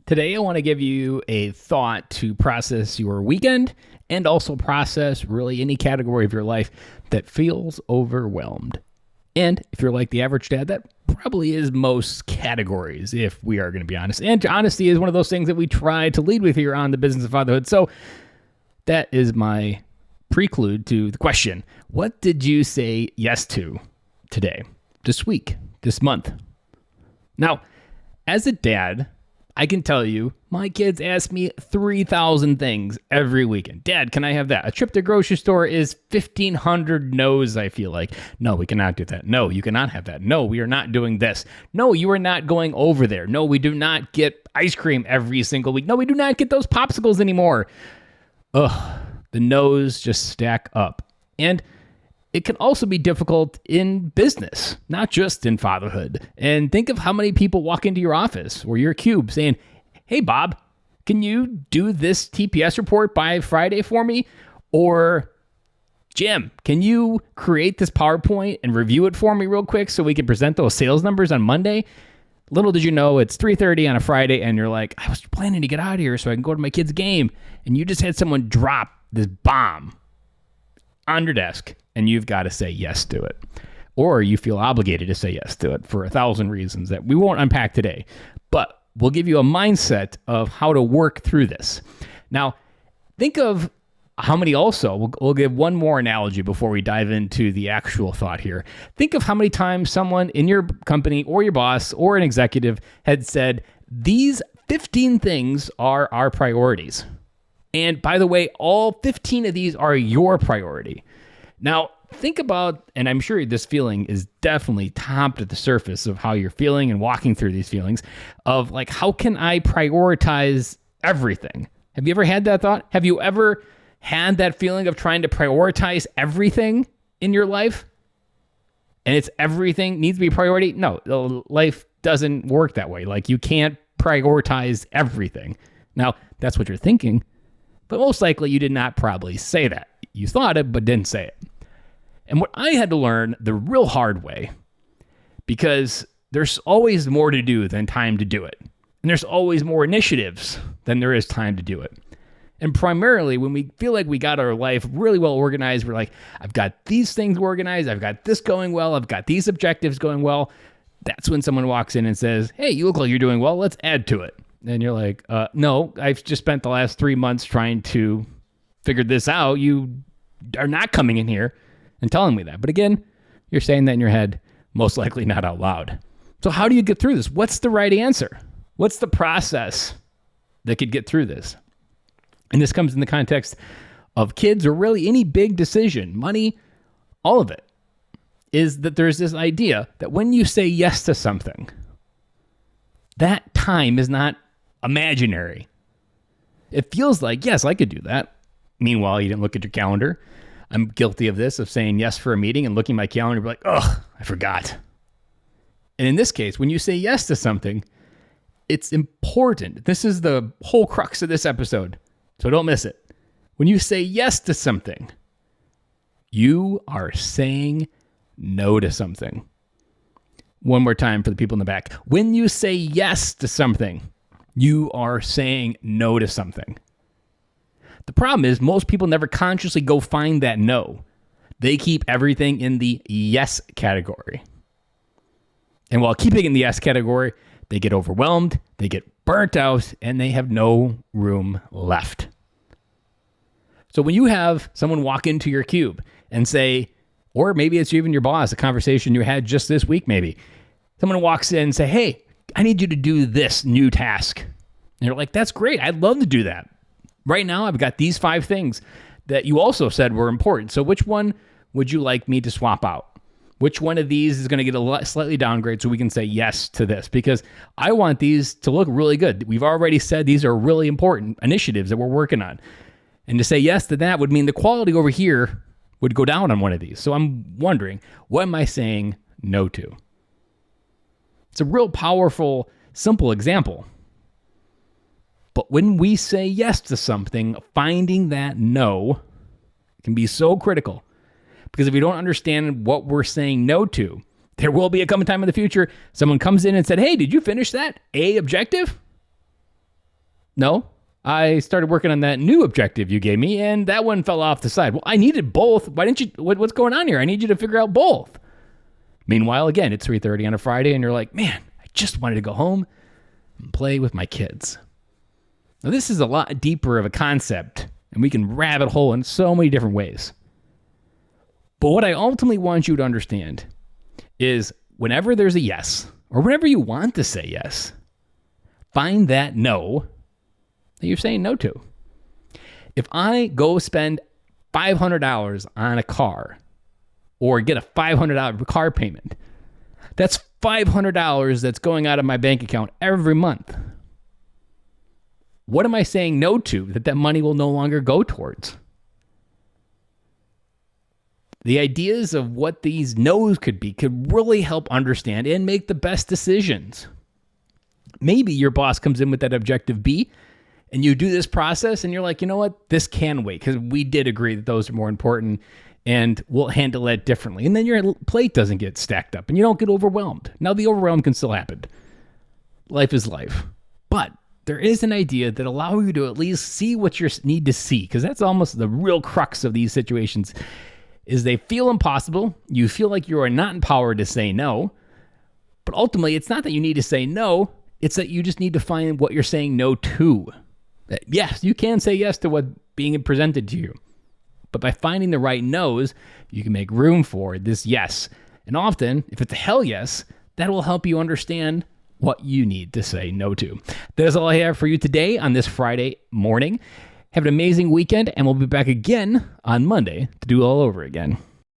Today, I want to give you a thought to process your weekend and also process really any category of your life that feels overwhelmed. And if you're like the average dad, that probably is most categories, if we are going to be honest. And honesty is one of those things that we try to lead with here on the Business of Fatherhood. So that is my prelude to the question. What did you say yes to today, this week, this month? Now, as a dad, I can tell you, my kids ask me 3,000 things every weekend. Dad, can I have that? A trip to the grocery store is 1,500 no's, I feel like. No, we cannot do that. No, you cannot have that. No, we are not doing this. No, you are not going over there. No, we do not get ice cream every single week. No, we do not get those popsicles anymore. Ugh, the no's just stack up. And it can also be difficult in business, not just in fatherhood. And think of how many people walk into your office or your cube saying, hey, Bob, can you do this TPS report by Friday for me? Or, Jim, can you create this PowerPoint and review it for me real quick so we can present those sales numbers on Monday? Little did you know, it's 3:30 on a Friday, and you're like, I was planning to get out of here so I can go to my kid's game. And you just had someone drop this bomb on your desk, and you've got to say yes to it. Or you feel obligated to say yes to it for 1,000 reasons that we won't unpack today. But we'll give you a mindset of how to work through this. Now, think of how many also, we'll give one more analogy before we dive into the actual thought here. Think of how many times someone in your company or your boss or an executive had said, these 15 things are our priorities. And by the way, all 15 of these are your priority. Now, think about, and I'm sure this feeling is definitely topped at the surface of how you're feeling and walking through these feelings of like, how can I prioritize everything? Have you ever had that thought? Have you ever had that feeling of trying to prioritize everything in your life? And it's everything needs to be a priority? No, life doesn't work that way. Like you can't prioritize everything. Now, that's what you're thinking. But most likely you did not probably say that. You thought it, but didn't say it. And what I had to learn the real hard way, because there's always more to do than time to do it. And there's always more initiatives than there is time to do it. And primarily when we feel like we got our life really well organized, we're like, I've got these things organized, I've got this going well, I've got these objectives going well. That's when someone walks in and says, hey, you look like you're doing well, let's add to it. And you're like, no, I've just spent the last 3 months trying to figure this out. You are not coming in here and telling me that. But again, you're saying that in your head, most likely not out loud. So how do you get through this? What's the right answer? What's the process that could get through this? And this comes in the context of kids or really any big decision, money, all of it, is that there's this idea that when you say yes to something, that time is not imaginary. It feels like, yes, I could do that. Meanwhile, you didn't look at your calendar. I'm guilty of this, of saying yes for a meeting and looking at my calendar and be like, ugh, I forgot. And in this case, when you say yes to something, it's important. This is the whole crux of this episode, so don't miss it. When you say yes to something, you are saying no to something. One more time for the people in the back. When you say yes to something, you are saying no to something. The problem is most people never consciously go find that no. They keep everything in the yes category. And while keeping it in the yes category, they get overwhelmed, they get burnt out, and they have no room left. So when you have someone walk into your cube and say, or maybe it's even your boss, a conversation you had just this week maybe, someone walks in and say, hey, I need you to do this new task. And you're like, that's great. I'd love to do that. Right now, I've got these 5 things that you also said were important. So which one would you like me to swap out? Which one of these is going to get a slightly downgrade so we can say yes to this? Because I want these to look really good. We've already said these are really important initiatives that we're working on. And to say yes to that would mean the quality over here would go down on one of these. So I'm wondering, what am I saying no to? It's a real powerful, simple example. But when we say yes to something, finding that no can be so critical. Because if we don't understand what we're saying no to, there will be a coming time in the future, someone comes in and said, hey, did you finish that A objective? No, I started working on that new objective you gave me, and that one fell off the side. Well, I needed both. Why didn't you? What's going on here? I need you to figure out both. Meanwhile, again, it's 3:30 on a Friday, and you're like, man, I just wanted to go home and play with my kids. Now, this is a lot deeper of a concept, and we can rabbit hole in so many different ways. But what I ultimately want you to understand is whenever there's a yes, or whenever you want to say yes, find that no that you're saying no to. If I go spend $500 on a car or get a $500 car payment, that's $500 that's going out of my bank account every month. What am I saying no to that money will no longer go towards? The ideas of what these no's could be could really help understand and make the best decisions. Maybe your boss comes in with that objective B, and you do this process, and you're like, you know what? This can wait, because we did agree that those are more important, and we'll handle that differently. And then your plate doesn't get stacked up, and you don't get overwhelmed. Now, the overwhelm can still happen. Life is life. But there is an idea that allows you to at least see what you need to see, because that's almost the real crux of these situations, is they feel impossible. You feel like you are not empowered to say no. But ultimately, it's not that you need to say no. It's that you just need to find what you're saying no to. Yes, you can say yes to what's being presented to you. But by finding the right no's, you can make room for this yes. And often, if it's a hell yes, that will help you understand what you need to say no to. That is all I have for you today on this Friday morning. Have an amazing weekend, and we'll be back again on Monday to do it all over again.